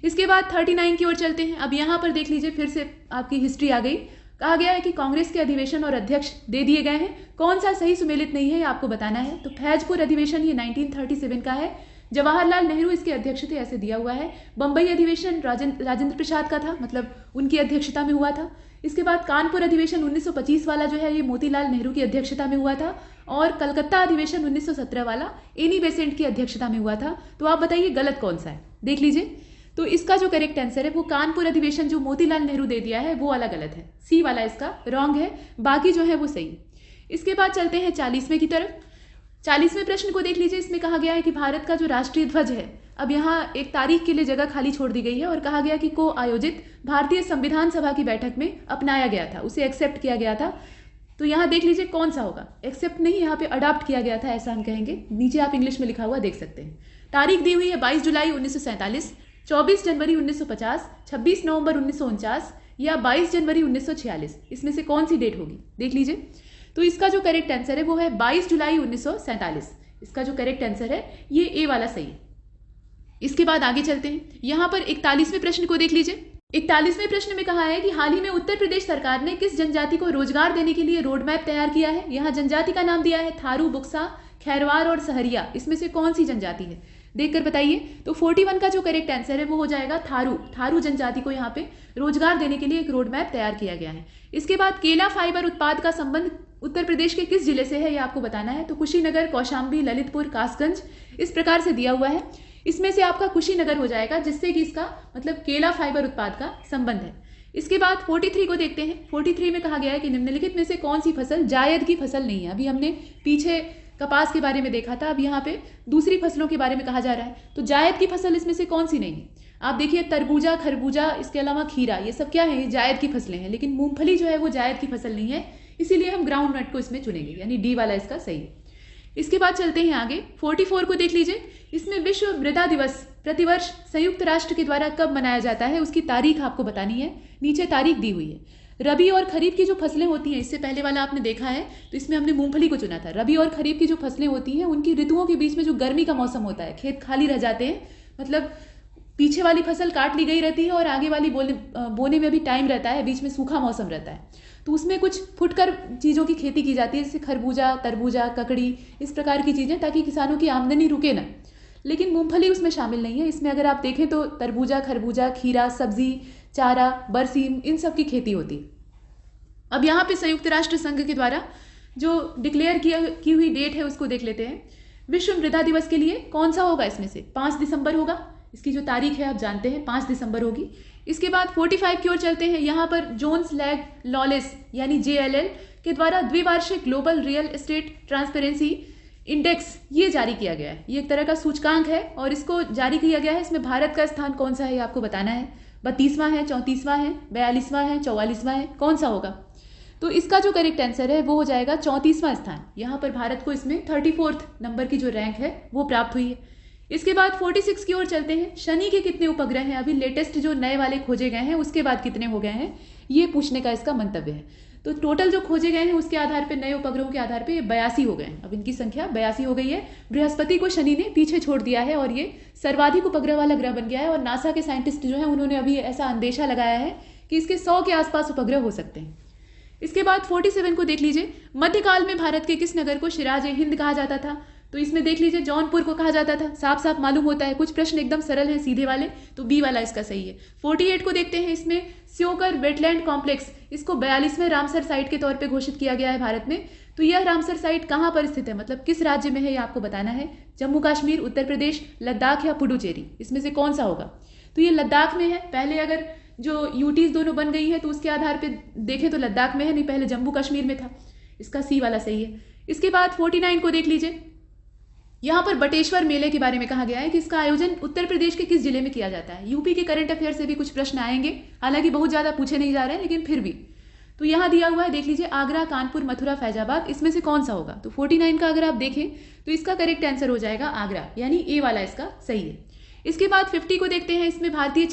इसके बाद 39 की ओर चलते हैं। अब यहाँ पर देख लीजिए, फिर से आपकी हिस्ट्री आ गई। कहा गया है कि कांग्रेस के अधिवेशन और अध्यक्ष दे दिए गए हैं, कौन सा सही सुमेलित नहीं है ये आपको बताना है। तो फैजपुर अधिवेशन ये 1937 का है, जवाहरलाल नेहरू इसके अध्यक्ष थे, ऐसे दिया हुआ है। बंबई अधिवेशन राजेंद्र प्रसाद का था, मतलब उनकी अध्यक्षता में हुआ था। इसके बाद कानपुर अधिवेशन 1925 वाला जो है ये मोतीलाल नेहरू की अध्यक्षता में हुआ था और कलकत्ता अधिवेशन 1917 वाला एनी बेसेंट की अध्यक्षता में हुआ था। तो आप बताइए गलत कौन सा है, देख लीजिए। तो इसका जो करेक्ट आंसर है वो कानपुर अधिवेशन जो मोतीलाल नेहरू दे दिया है वो वाला गलत है, सी वाला इसका रॉन्ग है, बाकी जो है वो सही। इसके बाद चलते हैं 40वें की तरफ। 40वें प्रश्न को देख लीजिए। इसमें कहा गया है कि भारत का जो राष्ट्रीय ध्वज है, अब यहाँ एक तारीख के लिए जगह खाली छोड़ दी गई है और कहा गया कि को आयोजित भारतीय संविधान सभा की बैठक में अपनाया गया था, उसे एक्सेप्ट किया गया था। तो यहाँ देख लीजिए कौन सा होगा, एक्सेप्ट नहीं, यहाँ पे अडॉप्ट किया गया था ऐसा हम कहेंगे। नीचे आप इंग्लिश में लिखा हुआ देख सकते हैं। तारीख दी हुई है 22 जुलाई 1947, 24 जनवरी 1950, 26 नवंबर 1949 या 22 जनवरी 1946, इसमें से कौन सी डेट होगी, देख लीजिए। तो इसका जो करेक्ट आंसर है वो है 22 जुलाई 1947। इसका जो करेक्ट आंसर है ये ए वाला सही। इसके बाद आगे चलते हैं। यहाँ पर 41वें प्रश्न को देख लीजिए। 41वें प्रश्न में कहा है कि हाल ही में उत्तर प्रदेश सरकार ने किस जनजाति को रोजगार देने के लिए रोड मैप तैयार किया है। यहाँ जनजाति का नाम दिया है थारू, बुक्सा, खैरवार और सहरिया, इसमें से कौन सी जनजाति है, देखकर बताइए। तो 41 का जो करेक्ट आंसर है वो हो जाएगा थारू। थारू जनजाति को यहाँ पे रोजगार देने के लिए एक रोड मैप तैयार किया गया है। इसके बाद केला फाइबर उत्पाद का संबंध उत्तर प्रदेश के किस जिले से है ये आपको बताना है। तो कुशीनगर, कौशाम्बी, ललितपुर, कासगंज, इस प्रकार से दिया हुआ है। इसमें से आपका कुशीनगर हो जाएगा, जिससे कि इसका मतलब केला फाइबर उत्पाद का संबंध है। इसके बाद 43 को देखते हैं। 43 में कहा गया है कि निम्नलिखित में से कौन सी फसल जायद की फसल नहीं है। अभी हमने पीछे कपास के बारे में देखा था, अब यहाँ पे दूसरी फसलों के बारे में कहा जा रहा है। तो जायद की फसल इसमें से कौन सी नहीं है। आप देखिए तरबूजा, खरबूजा, इसके अलावा खीरा, ये सब क्या है, ये जायद की फसलें हैं, लेकिन मूंगफली जो है वो जायद की फसल नहीं है, इसीलिए हम ग्राउंड नट को इसमें चुनेंगे, यानी डी वाला इसका सही। इसके बाद चलते हैं आगे। 44 को देख लीजिए। इसमें विश्व मृदा दिवस प्रतिवर्ष संयुक्त राष्ट्र के द्वारा कब मनाया जाता है, उसकी तारीख आपको बतानी है। नीचे तारीख दी हुई है। रबी और खरीफ की जो फसलें होती हैं, इससे पहले वाला आपने देखा है तो इसमें हमने मूंगफली को चुना था। रबी और खरीफ की जो फसलें होती हैं उनकी ऋतुओं के बीच में जो गर्मी का मौसम होता है, खेत खाली रह जाते हैं, मतलब पीछे वाली फसल काट ली गई रहती है और आगे वाली बोने में भी टाइम रहता है, बीच में सूखा मौसम रहता है, तो उसमें कुछ फुटकर चीज़ों की खेती की जाती है, जैसे खरबूजा, तरबूजा, ककड़ी, इस प्रकार की चीज़ें, ताकि किसानों की आमदनी रुके ना। लेकिन मूंगफली उसमें शामिल नहीं है। इसमें अगर आप देखें तो तरबूजा, खरबूजा, खीरा, सब्जी, चारा, बरसीम, इन सब की खेती होती है। अब यहाँ पे संयुक्त राष्ट्र संघ के द्वारा जो डिक्लेयर की हुई डेट है उसको देख लेते हैं। विश्व मृदा दिवस के लिए कौन सा होगा इसमें से? 5 दिसंबर होगा। इसकी जो तारीख है आप जानते हैं, 5 दिसंबर होगी। इसके बाद 45 की ओर चलते हैं। यहाँ पर जोन्स लैग लॉलेस यानी JLL के द्वारा द्विवार्षिक global real estate transparency index ये जारी किया गया है। ये एक तरह का सूचकांक है और इसको जारी किया गया है। इसमें भारत का स्थान कौन सा है ये आपको बताना है। 32वां है, 34वां है, 42वां है, 44वां है, कौन सा होगा? तो इसका जो करेक्ट आंसर है वो हो जाएगा 34वां स्थान। यहाँ पर भारत को इसमें 34th नंबर की जो रैंक है वो प्राप्त हुई है। इसके बाद 46 की ओर चलते हैं। शनि के कितने उपग्रह हैं? अभी लेटेस्ट जो नए वाले खोजे गए हैं उसके बाद कितने हो गए हैं, ये पूछने का इसका मंतव्य है। तो टोटल जो खोजे गए हैं उसके आधार पर, नए उपग्रहों के आधार पर 82 हो गए हैं। अब इनकी संख्या 82 हो गई है। बृहस्पति को शनि ने पीछे छोड़ दिया है और ये सर्वाधिक उपग्रह वाला ग्रह बन गया है। और नासा के साइंटिस्ट जो है उन्होंने अभी ऐसा अंदेशा लगाया है कि इसके 100 के आसपास उपग्रह हो सकते हैं। इसके बाद 47 को देख लीजिए। मध्यकाल में भारत के किस नगर को शिराज ए हिंद कहा जाता था? तो इसमें देख लीजिए जौनपुर को कहा जाता था। साफ साफ मालूम होता है। कुछ प्रश्न एकदम सरल हैं, सीधे वाले, तो बी वाला इसका सही है। 48 को देखते हैं। इसमें स्योकर वेटलैंड कॉम्प्लेक्स, इसको 42वें रामसर साइट के तौर पे घोषित किया गया है भारत में। तो यह रामसर साइट कहाँ पर स्थित है, मतलब किस राज्य में है, ये आपको बताना है। जम्मू कश्मीर, उत्तर प्रदेश, लद्दाख या पुडुचेरी, इसमें से कौन सा होगा? तो ये लद्दाख में है। पहले अगर जो यूटीज दोनों बन गई है तो उसके आधार पे देखें तो लद्दाख में है, नहीं पहले जम्मू कश्मीर में था। इसका सी वाला सही है। इसके बाद 49 को देख लीजिए। यहाँ पर बटेश्वर मेले के बारे में कहा गया है कि इसका आयोजन उत्तर प्रदेश के किस जिले में किया जाता है। यूपी के करंट अफेयर से भी कुछ प्रश्न आएंगे, हालांकि बहुत ज्यादा पूछे नहीं जा रहे हैं लेकिन फिर भी। तो यहाँ दिया हुआ है, देख लीजिए, आगरा, कानपुर, मथुरा, फैजाबाद, इसमें से कौन सा होगा? तो 49 का अगर आप देखें तो इसका करेक्ट आंसर हो जाएगा आगरा, यानी ए वाला इसका सही है। इसके बाद 50 को देखते हैं। इसमें भारतीय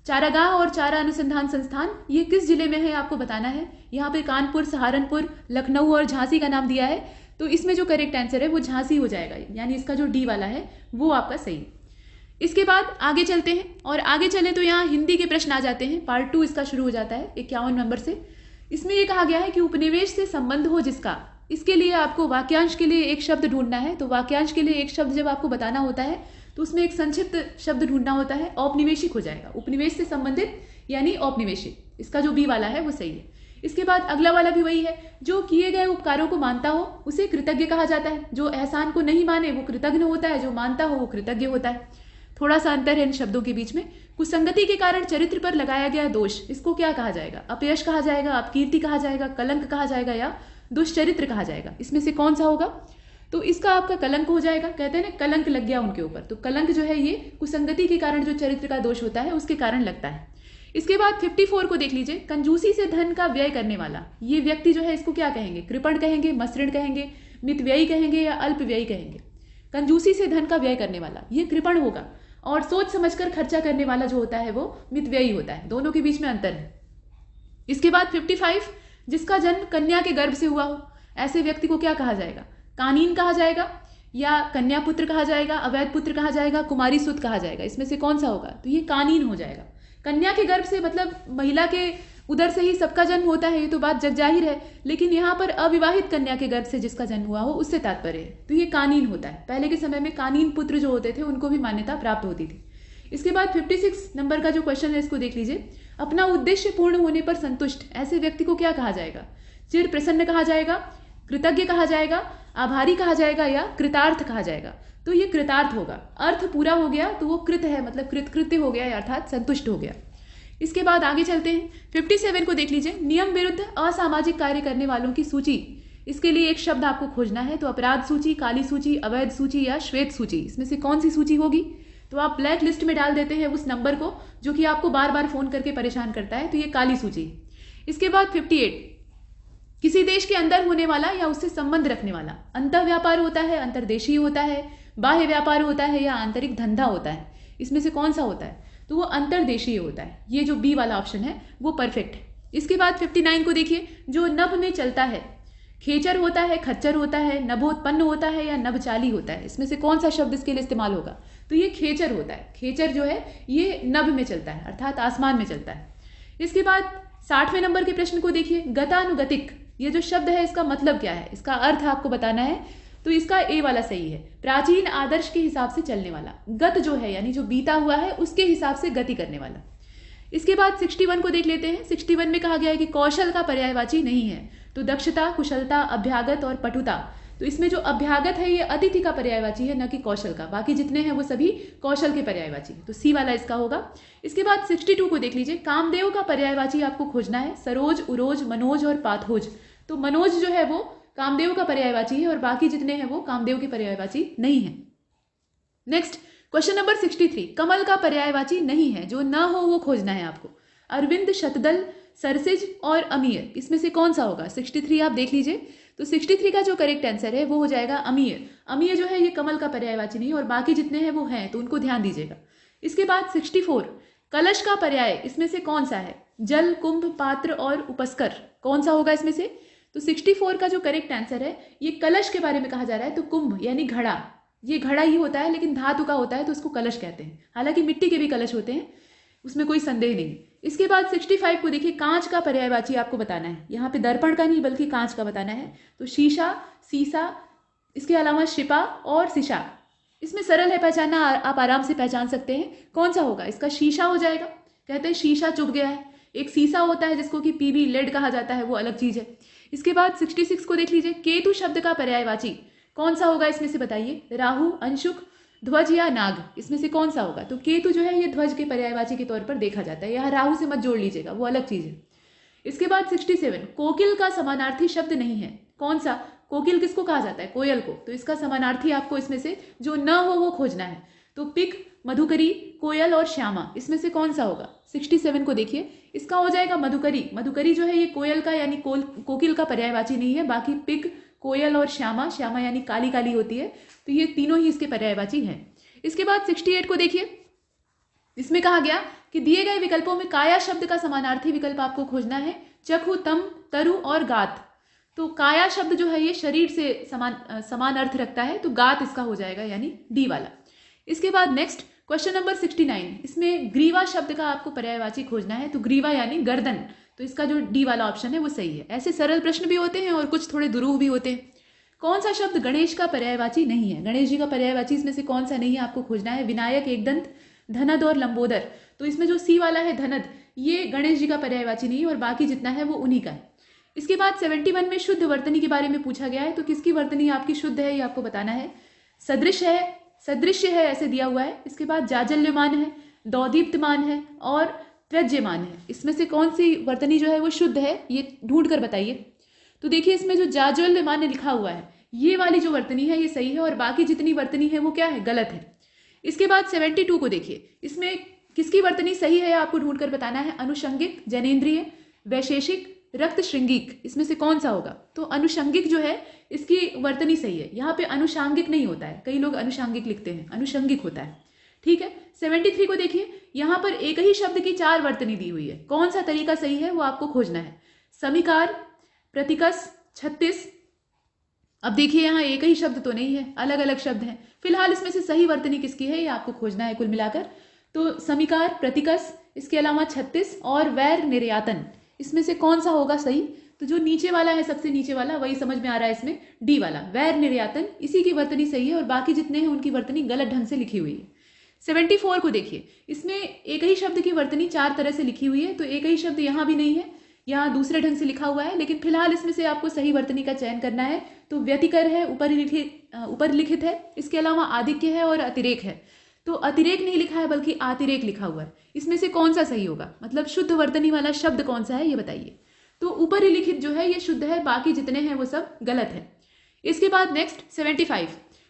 चारागाह और चारा अनुसंधान संस्थान, ये किस जिले में है आपको बताना है। यहाँ पे कानपुर, सहारनपुर, लखनऊ और झांसी का नाम दिया है। तो इसमें जो करेक्ट आंसर है वो झांसी हो जाएगा, यानी इसका जो डी वाला है वो आपका सही। इसके बाद आगे चलते हैं और आगे चले तो यहाँ हिंदी के प्रश्न आ जाते हैं। पार्ट 2 इसका शुरू हो जाता है 51 नंबर से। इसमें ये कहा गया है कि उपनिवेश से संबंध हो जिसका, इसके लिए आपको वाक्यांश के लिए एक शब्द ढूंढना है। तो वाक्यांश के लिए एक शब्द जब आपको बताना होता है तो उसमें एक संक्षिप्त शब्द ढूंढना होता है। औपनिवेशिक हो जाएगा, उपनिवेश से संबंधित यानी औपनिवेशिक। इसका जो बी वाला है वो सही है। इसके बाद अगला वाला भी वही है। जो किए गए उपकारों को मानता हो उसे कृतज्ञ कहा जाता है। जो एहसान को नहीं माने वो कृतज्ञ होता है, जो मानता हो वो कृतज्ञ होता है। थोड़ा सा अंतर है इन शब्दों के बीच में। कुसंगति के कारण चरित्र पर लगाया गया दोष, इसको क्या कहा जाएगा? अपयश कहा जाएगा, अपकीर्ति कहा जाएगा, कलंक कहा जाएगा या दुष्चरित्र कहा जाएगा? इसमें से कौन सा होगा? तो इसका आपका कलंक हो जाएगा। कहते हैं ना कलंक लग गया उनके ऊपर, तो कलंक जो है ये कुसंगति के कारण जो चरित्र का दोष होता है उसके कारण लगता है। इसके बाद 54 को देख लीजिए। कंजूसी से धन का व्यय करने वाला ये व्यक्ति जो है इसको क्या कहेंगे? कृपण कहेंगे, मसृण कहेंगे, मितव्ययी कहेंगे या अल्पव्ययी कहेंगे? कंजूसी से धन का व्यय करने वाला ये कृपण होगा और सोच समझकर खर्चा करने वाला जो होता है वो मितव्ययी होता है। दोनों के बीच में अंतर है। इसके बाद 55, जिसका जन्म कन्या के गर्भ से हुआ हो, ऐसे व्यक्ति को क्या कहा जाएगा? कानीन कहा जाएगा या कन्या पुत्र कहा जाएगा, अवैध पुत्र कहा जाएगा, कुमारी सुत कहा जाएगा? इसमें से कौन सा होगा? तो ये कानीन हो जाएगा। कन्या के गर्भ से मतलब महिला के उधर से ही सबका जन्म होता है, ये तो बात जगजाहिर है। लेकिन यहाँ पर अविवाहित कन्या के गर्भ से जिसका जन्म हुआ हो उससे तात्पर्य है, तो ये कानीन होता है। पहले के समय में कानीन पुत्र जो होते थे उनको भी मान्यता प्राप्त होती थी। इसके बाद 56 नंबर का जो क्वेश्चन है इसको देख लीजिए। अपना उद्देश्य पूर्ण होने पर संतुष्ट ऐसे व्यक्ति को क्या कहा जाएगा? चिर प्रसन्न कहा जाएगा, कृतज्ञ कहा जाएगा, आभारी कहा जाएगा या कृतार्थ कहा जाएगा? तो ये कृतार्थ होगा। अर्थ पूरा हो गया तो वो कृत है, मतलब कृतकृत्य हो गया अर्थात संतुष्ट हो गया। इसके बाद आगे चलते हैं। 57 को देख लीजिए। नियम विरुद्ध असामाजिक कार्य करने वालों की सूची, इसके लिए एक शब्द आपको खोजना है। तो अपराध सूची, काली सूची, अवैध सूची या श्वेत सूची, इसमें से कौन सी सूची होगी? तो आप ब्लैक लिस्ट में डाल देते हैं उस नंबर को जो कि आपको बार बार फोन करके परेशान करता है, तो ये काली सूची। इसके बाद 58, किसी देश के अंदर होने वाला या उससे संबंध रखने वाला। अंतः व्यापार होता है, अंतर्देशीय होता है, बाह्य व्यापार होता है या आंतरिक धंधा होता है? इसमें से कौन सा होता है? तो वो अंतर्देशीय होता है। ये जो बी वाला ऑप्शन है वो परफेक्ट है। इसके बाद 59 को देखिए, जो नभ में चलता है, खेचर होता है, खच्चर होता है, नभोत्पन्न होता है या नभचाली होता है, इसमें से कौन सा शब्द इसके लिए इस्तेमाल होगा? तो ये खेचर होता है। खेचर जो है ये नभ में चलता है, अर्थात आसमान में चलता है। इसके बाद 60वें नंबर के प्रश्न को देखिए, गतानुगतिक, ये जो शब्द है इसका मतलब क्या है, इसका अर्थ आपको बताना है। तो इसका ए वाला सही है, प्राचीन आदर्श के हिसाब से चलने वाला। गत जो है यानी जो बीता हुआ है उसके हिसाब से गति करने वाला। इसके बाद 61 को देख लेते हैं। 61 में कहा गया है कि कौशल का पर्यायवाची नहीं है, तो दक्षता, कुशलता, अभ्यागत और पटुता। तो इसमें जो अभ्यागत है ये अतिथि का पर्यायवाची है, न कि कौशल का। बाकी जितने हैं वो सभी कौशल के पर्यायवाची है, तो सी वाला इसका होगा। इसके बाद 62 को देख लीजिए, कामदेव का पर्यायवाची आपको खोजना है, सरोज, उरोज, मनोज और पाथोज। तो मनोज जो है वो कामदेव का पर्यायवाची है और बाकी जितने हैं वो कामदेव के पर्यायवाची नहीं है। नेक्स्ट क्वेश्चन नंबर 63, कमल का पर्यायवाची नहीं है, जो ना हो वो खोजना है आपको। अरविंद, शतदल, सरसिज और अमीर, इसमें से कौन सा होगा? 63 आप देख लीजिए। तो 63 का जो करेक्ट आंसर है वो हो जाएगा अमीर। अमीर जो है ये कमल का पर्यायवाची नहीं, और बाकी जितने हैं वो हैं, तो उनको ध्यान दीजिएगा। इसके बाद 64, कलश का पर्याय इसमें से कौन सा है? जल, कुंभ, पात्र और उपस्कर, कौन सा होगा इसमें से? तो 64 का जो करेक्ट आंसर है, ये कलश के बारे में कहा जा रहा है, तो कुंभ यानी घड़ा, ये घड़ा ही होता है लेकिन धातु का होता है तो उसको कलश कहते हैं। हालांकि मिट्टी के भी कलश होते हैं, उसमें कोई संदेह नहीं। इसके बाद 65 को देखिए, कांच का पर्यायवाची आपको बताना है। यहाँ पे दर्पण का नहीं बल्कि कांच का बताना है। तो शीशा, सीसा, इसके अलावा शिपा और सीसा। इसमें सरल है पहचानना, आप आराम से पहचान सकते हैं। कौन सा होगा इसका? शीशा हो जाएगा, कहते हैं शीशा चुभ गया है। एक सीसा होता है जिसको कि पीबी लेड कहा जाता है, वो अलग चीज है। इसके बाद 66 को देख लीजिए, केतु शब्द का पर्यायवाची कौन सा होगा इसमें से बताइए? राहु, अंशुक, ध्वज या नाग, इसमें से कौन सा होगा? तो केतु जो है ये ध्वज के पर्यायवाची के तौर पर देखा जाता है। यहाँ राहु से मत जोड़ लीजिएगा, वो अलग चीज है। इसके बाद 67, कोकिल का समानार्थी शब्द नहीं है, कौन सा? कोकिल किसको कहा जाता है? कोयल को। तो इसका समानार्थी आपको इसमें से जो न हो वो खोजना है। तो पिक, मधुकरी, कोयल और श्यामा, इसमें से कौन सा होगा? 67 को देखिए, इसका हो जाएगा मधुकरी। मधुकरी जो है ये कोयल का यानी कोकिल का पर्यायवाची नहीं है। बाकी पिक, कोयल और श्यामा, श्यामा यानी काली काली होती है, तो ये तीनों ही इसके पर्यायवाची हैं। इसके बाद 68 को देखिए, इसमें कहा गया कि दिए गए विकल्पों में काया शब्द का समानार्थी विकल्प आपको खोजना है। चखु, तम, तरु और गात। तो काया शब्द जो है ये शरीर से समान अर्थ रखता है, तो गात इसका हो जाएगा यानी डी वाला। इसके बाद नेक्स्ट क्वेश्चन नंबर 69, इसमें ग्रीवा शब्द का आपको पर्यायवाची खोजना है। तो ग्रीवा यानी गर्दन, तो इसका जो डी वाला ऑप्शन है वो सही है। ऐसे सरल प्रश्न भी होते हैं और कुछ थोड़े दुरूह भी होते हैं। कौन सा शब्द गणेश का पर्यायवाची नहीं है? गणेश जी का पर्यायवाची इसमें से कौन सा नहीं है आपको खोजना है। विनायक, एकदंत, धनद और लंबोदर। तो इसमें जो सी वाला है धनद, ये गणेश जी का पर्यायवाची नहीं है और बाकी जितना है वो उन्हीं का है। इसके बाद 71 में शुद्ध वर्तनी के बारे में पूछा गया है। तो किसकी वर्तनी आपकी शुद्ध है ये आपको बताना है। सदृश्य है ऐसे दिया हुआ है। इसके बाद जाजल्यमान है, दौदीप्तमान है और त्यज्यमान है। इसमें से कौन सी वर्तनी जो है वो शुद्ध है ये ढूंढ कर बताइए। तो देखिए इसमें जो जाज्वल्यमान लिखा हुआ है ये वाली जो वर्तनी है ये सही है और बाकी जितनी वर्तनी है वो क्या है? गलत है। इसके बाद 72 को देखिए, इसमें किसकी वर्तनी सही है आपको ढूंढ कर बताना है। अनुषंगिक, जनेन्द्रिय, वैशेषिक, रक्त श्रृंगिक, इसमें से कौन सा होगा? तो अनुषंगिक जो है इसकी वर्तनी सही है। यहाँ पे अनुषांगिक नहीं होता है, कई लोग अनुषांगिक लिखते हैं, अनुषंगिक होता है। ठीक है। 73 को देखिए, यहाँ पर एक ही शब्द की 4 वर्तनी दी हुई है। कौन सा तरीका सही है वो आपको खोजना है। समीकार, प्रतिकस, 36। अब देखिए यहाँ एक ही शब्द तो नहीं है, अलग अलग शब्द हैं। फिलहाल इसमें से सही वर्तनी किसकी है ये आपको खोजना है कुल मिलाकर। तो समीकार, प्रतिकस, इसके अलावा 36 और वैर निर्यातन, इसमें से कौन सा होगा सही? तो जो नीचे वाला है, सबसे नीचे वाला, वही समझ में आ रहा है इसमें, डी वाला, वैर निर्यातन, इसी की वर्तनी सही है और बाकी जितने हैं उनकी वर्तनी गलत ढंग से लिखी हुई है। 74 को देखिए, इसमें एक ही शब्द की वर्तनी 4 तरह से लिखी हुई है। तो एक ही शब्द यहाँ भी नहीं है, यहाँ दूसरे ढंग से लिखा हुआ है, लेकिन फिलहाल इसमें से आपको सही वर्तनी का चयन करना है। तो व्यतिकर है, ऊपर लिखित है, इसके अलावा आधिक्य है और अतिरेक है। तो अतिरेक नहीं लिखा है बल्कि आतिरेक लिखा हुआ है। इसमें से कौन सा सही होगा? मतलब शुद्ध वर्तनी वाला शब्द कौन सा है ये बताइए। तो ऊपर लिखित जो है ये शुद्ध है, बाकी जितने हैं वो सब गलत है। इसके बाद नेक्स्ट 75,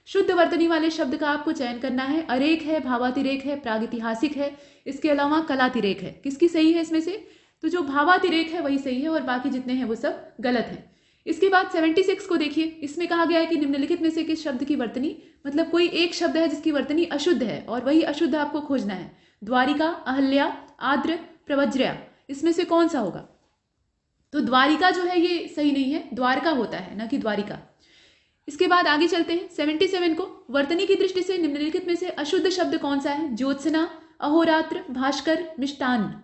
शुद्ध वर्तनी वाले शब्द का आपको चयन करना है। अरेक है, भावातिरेक है, प्रागैतिहासिक है, इसके अलावा कलातिरेक है। किसकी सही है इसमें से? तो जो भावातिरेक है वही सही है और बाकी जितने हैं वो सब गलत है। इसके बाद 76 को देखिए, इसमें कहा गया है कि निम्नलिखित में से किस शब्द की वर्तनी, मतलब कोई एक शब्द है जिसकी वर्तनी अशुद्ध है और वही अशुद्ध आपको खोजना है। द्वारिका, अहल्या, आद्र, प्रवज्र्या, इसमें से कौन सा होगा? तो द्वारिका जो है ये सही नहीं है, द्वारका होता है ना कि द्वारिका। इसके बाद आगे चलते हैं 77 को। वर्तनी की दृष्टि से निम्नलिखित में से अशुद्ध शब्द कौन सा है? ज्योत्सना, अहोरात्र, भास्कर, मिष्टान्न।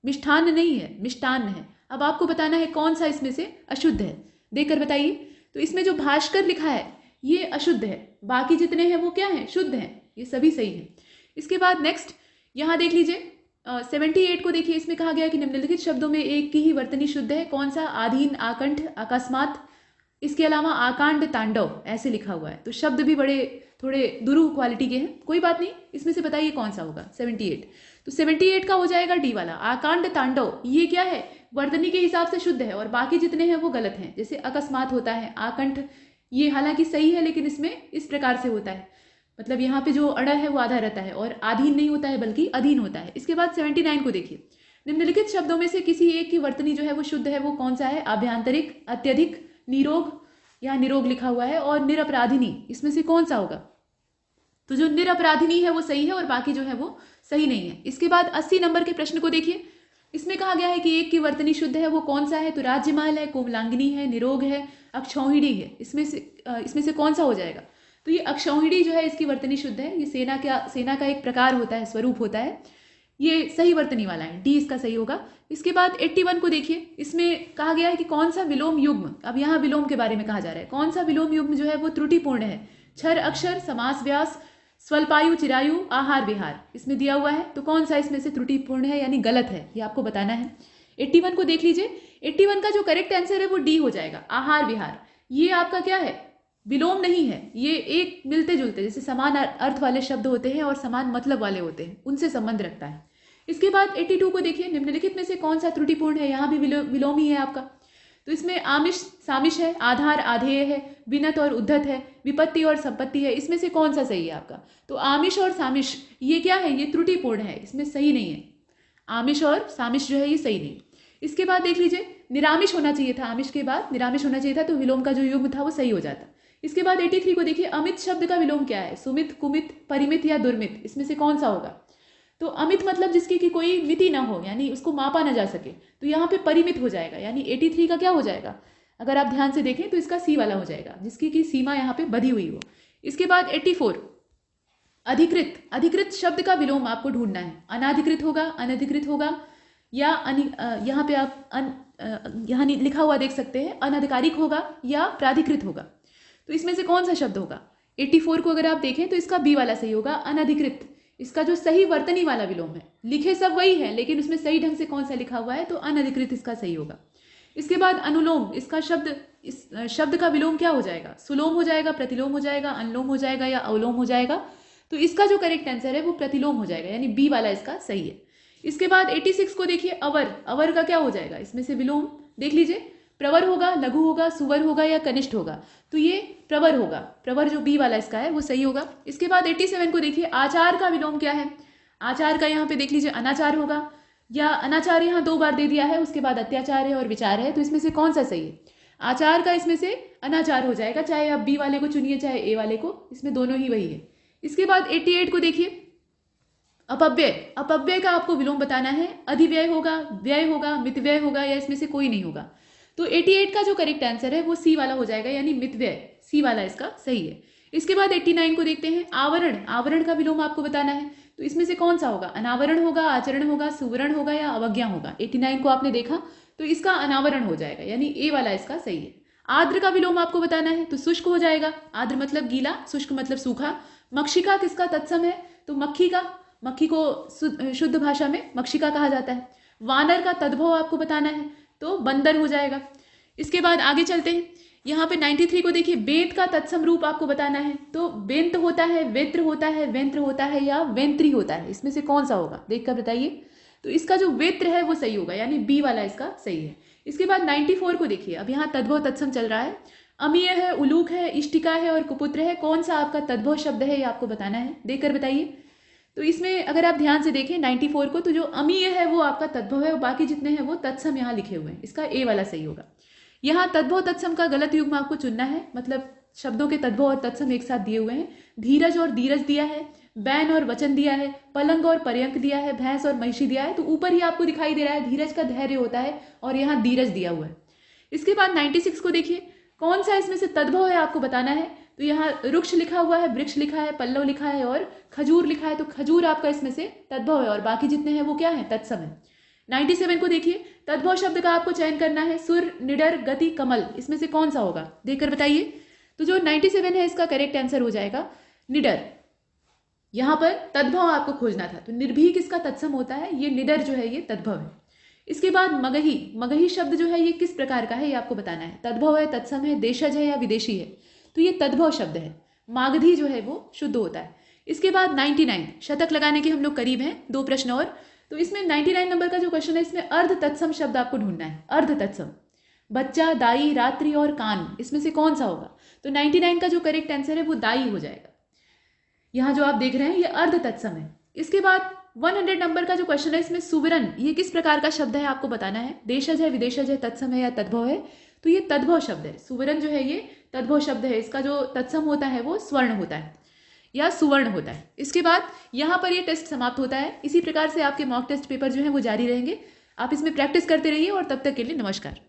मिष्ठान्न नहीं है, मिष्टान्न है। अब आपको बताना है कौन सा इसमें से अशुद्ध है, देखकर बताइए। तो इसमें जो भास्कर लिखा है ये अशुद्ध है, बाकी जितने हैं वो क्या है? शुद्ध हैं, ये सभी सही है। इसके बाद नेक्स्ट यहाँ देख लीजिए 78 को देखिए। इसमें कहा गया है कि निम्नलिखित शब्दों में एक की ही वर्तनी शुद्ध है, कौन सा? आधीन, आकंठ, अकस्मात, इसके अलावा आकांड, तांडव, ऐसे लिखा हुआ है। तो शब्द भी बड़े थोड़े दुरूह क्वालिटी के हैं, कोई बात नहीं। इसमें से बताइए कौन सा होगा? 78। तो 78 का हो जाएगा डी वाला, आकांड, तांडव। ये क्या है? वर्तनी के हिसाब से शुद्ध है और बाकी जितने हैं वो गलत हैं। जैसे अकस्मात होता है, आकंठ, ये हालांकि सही है लेकिन इसमें इस प्रकार से होता है, मतलब यहाँ पे जो अड़ा है वो आधा रहता है और आधीन नहीं होता है बल्कि अधीन होता है। इसके बाद 79 को देखिए। निम्नलिखित शब्दों में से किसी एक की वर्तनी जो है वो शुद्ध है, वो कौन सा है? आभ्यंतरिक, अत्यधिक, निरोग, यहाँ निरोग लिखा हुआ है, और निरपराधिनी। इसमें से कौन सा होगा? तो जो निरपराधिनी है वो सही है और बाकी जो है वो सही नहीं है। इसके बाद 80 नंबर के प्रश्न को देखिए। इसमें कहा गया है कि एक की वर्तनी शुद्ध है, वो कौन सा है? तो राज्यमाल है, कोमलांगिनी है, निरोग है, अक्षौहिणी है। इसमें से कौन सा हो जाएगा? तो ये अक्षौहिणी जो है इसकी वर्तनी शुद्ध है। ये सेना का एक प्रकार होता है, स्वरूप होता है, ये सही वर्तनी वाला है, डी इसका सही होगा। इसके बाद 81 को देखिए। इसमें कहा गया है कि कौन सा विलोम युग्म, अब यहाँ विलोम के बारे में कहा जा रहा है, कौन सा विलोम युग्म जो है वो त्रुटिपूर्ण है? क्षर अक्षर, समास व्यास, स्वल्पायु, चिरायु, आहार विहार, इसमें दिया हुआ है। तो कौन सा इसमें से त्रुटिपूर्ण है यानी गलत है, ये आपको बताना है। 81 को देख लीजिए। 81 का जो करेक्ट आंसर है वो डी हो जाएगा, आहार विहार। ये आपका क्या है? विलोम नहीं है, ये एक मिलते जुलते, जैसे समान अर्थ वाले शब्द होते हैं और समान मतलब वाले होते हैं, उनसे संबंध रखता है। इसके बाद 82 को देखिए। निम्नलिखित में से कौन सा त्रुटिपूर्ण है? यहाँ भी विलोम ही है आपका। तो इसमें आमिष, सामिष है, आधार, आधेय है, विनत और उद्धत है, विपत्ति और संपत्ति है। इसमें से कौन सा सही है आपका? तो आमिष और सामिष ये क्या है? ये त्रुटिपूर्ण है, इसमें सही नहीं है। आमिष और सामिष जो है ये सही नहीं। इसके बाद देख लीजिए, निरामिष होना चाहिए था, आमिष के बाद निरामिष होना चाहिए था, तो विलोम का जो युग्म था वो सही हो जाता। इसके बाद 83 को देखिए। अमित शब्द का विलोम क्या है? सुमित, कुमित, परिमित या दुर्मित, इसमें से कौन सा होगा? तो अमित मतलब जिसकी कि कोई मिति ना हो, यानी उसको मापा ना जा सके, तो यहाँ पे परिमित हो जाएगा, यानी 83 का क्या हो जाएगा? अगर आप ध्यान से देखें तो इसका सी वाला हो जाएगा, जिसकी की सीमा यहाँ पे बधी हुई हो। इसके बाद 84 अधिकृत। अधिकृत शब्द का विलोम आपको ढूंढना है। अनाधिकृत होगा, अनधिकृत होगा, या यहाँ पे आप यहाँ लिखा हुआ देख सकते हैं, अनधिकारिक होगा या प्राधिकृत होगा। तो इसमें से कौन सा शब्द होगा? 84 को अगर आप देखें तो इसका बी वाला सही होगा, अनधिकृत। इसका जो सही वर्तनी वाला विलोम है, लिखे सब वही है लेकिन उसमें सही ढंग से कौन सा लिखा हुआ है, तो अनधिकृत इसका सही होगा। इसके बाद अनुलोम। इसका इस शब्द का विलोम क्या हो जाएगा? सुलोम हो जाएगा, प्रतिलोम हो जाएगा, अनुलोम हो जाएगा या अवलोम हो जाएगा। तो इसका जो करेक्ट आंसर है वो प्रतिलोम हो जाएगा, यानी बी वाला इसका सही है। इसके बाद 86 को देखिए। अवर। अवर का क्या हो जाएगा? इसमें से विलोम देख लीजिए, प्रवर होगा, लघु होगा, सुवर होगा या कनिष्ठ होगा। तो ये प्रवर होगा, प्रवर जो बी वाला इसका है वो सही होगा। इसके बाद 87 को देखिए। आचार का विलोम क्या है? आचार का यहाँ पे देख लीजिए, अनाचार होगा, या अनाचार यहाँ 2 बार दे दिया है, उसके बाद अत्याचार है और विचार है, तो इसमें से कौन सा सही है? आचार का इसमें से अनाचार हो जाएगा, चाहे आप बी वाले को चुनिए चाहे ए वाले को, इसमें दोनों ही वही है। इसके बाद 88 को देखिए। अपव्यय। अपव्यय का आपको विलोम बताना है। अधिव्यय होगा, व्यय होगा, मितव्यय होगा या इसमें से कोई नहीं होगा। तो 88 का जो करेक्ट आंसर है वो सी वाला हो जाएगा, यानी मितव्यय, सी वाला इसका सही है। इसके बाद 89 को देखते हैं। आवरण। आवरण का विलोम आपको बताना है, तो इसमें से कौन सा होगा? अनावरण होगा, आचरण होगा, सुवर्ण होगा या अवज्ञा होगा। 89 को आपने देखा तो इसका अनावरण हो जाएगा, यानी ए वाला इसका सही है। आर्द्र का विलोम आपको बताना है, तो शुष्क हो जाएगा। आर्द्र मतलब गीला, शुष्क मतलब सूखा। मक्षिका किसका तत्सम है? तो मक्खी का। मक्खी को शुद्ध भाषा में मक्षिका कहा जाता है। वानर का तद्भव आपको बताना है, तो बंदर हो जाएगा। इसके बाद आगे चलते हैं। यहाँ पे 93 को देखिए। बेंत का तत्सम रूप आपको बताना है, तो बेंत होता है, वेत्र होता है, वेंत्र होता है या वेंत्री होता है, इसमें से कौन सा होगा देखकर बताइए। तो इसका जो वेत्र है वो सही होगा, यानी बी वाला इसका सही है। इसके बाद 94 को देखिए। अब यहाँ तद्भव तत्सम चल रहा है। अमीय है, उलूक है, इष्टिका है और कुपुत्र है, कौन सा आपका तद्भव शब्द है ये आपको बताना है, देखकर बताइए। तो इसमें अगर आप ध्यान से देखें 94 को, तो जो अमीय है वो आपका तद्भव है और बाकी जितने हैं वो तत्सम यहाँ लिखे हुए हैं, इसका ए वाला सही होगा। यहाँ तद्भव तत्सम का गलत युग्म आपको चुनना है, मतलब शब्दों के तद्भव और तत्सम एक साथ दिए हुए हैं। धीरज और धीरज दिया है, बैन और वचन दिया है, पलंग और पर्यंक दिया है, भैंस और महिषी दिया है। तो ऊपर ही आपको दिखाई दे रहा है धीरज का धैर्य होता है और यहाँ धीरज दिया हुआ है। इसके बाद 96 को देखिए, कौन सा इसमें से तद्भव है आपको बताना है। तो यहाँ रुक्ष लिखा हुआ है, वृक्ष लिखा है, पल्लव लिखा है और खजूर लिखा है। तो खजूर आपका इसमें से तद्भव है और बाकी जितने हैं वो क्या है, तत्सम है। 97 को देखिए, तद्भव शब्द का आपको चयन करना है, सुर, निडर, गति, कमल, इसमें से कौन सा होगा, देखकर बताइए। तो जो 97 है इसका करेक्ट आंसर हो जाएगा निडर। यहां पर तद्भव आपको खोजना था, तो निर्भीक इसका तत्सम होता है, ये निडर जो है ये तद्भव है। इसके बाद मगही, मगही शब्द जो है ये किस प्रकार का है ये आपको बताना है, तद्भव है, तत्सम है, देशज है या विदेशी है। तो ये तद्भव शब्द है। मागधी जो है वो शुद्ध होता है। इसके बाद 99, शतक लगाने के हम लोग करीब हैं, 2 प्रश्न और। तो इसमें 99 नंबर का जो क्वेश्चन है इसमें अर्ध तत्सम शब्द आपको ढूंढना है, अर्ध तत्सम। बच्चा, दाई, रात्रि और कान, इसमें से कौन सा होगा। तो 99 का जो करेक्ट आंसर है वो दाई हो जाएगा। यहाँ जो आप देख रहे हैं ये अर्ध तत्सम है। इसके बाद 100 नंबर का जो क्वेश्चन है इसमें सुवर्ण, ये किस प्रकार का शब्द है आपको बताना है, देशज है, विदेशज है, तत्सम है या तद्भव है। तो ये तद्भव शब्द है। सुवर्ण जो है ये तद्भव शब्द है, इसका जो तत्सम होता है वो स्वर्ण होता है या सुवर्ण होता है। इसके बाद यहाँ पर ये टेस्ट समाप्त होता है। इसी प्रकार से आपके मॉक टेस्ट पेपर जो है वो जारी रहेंगे। आप इसमें प्रैक्टिस करते रहिए और तब तक के लिए नमस्कार।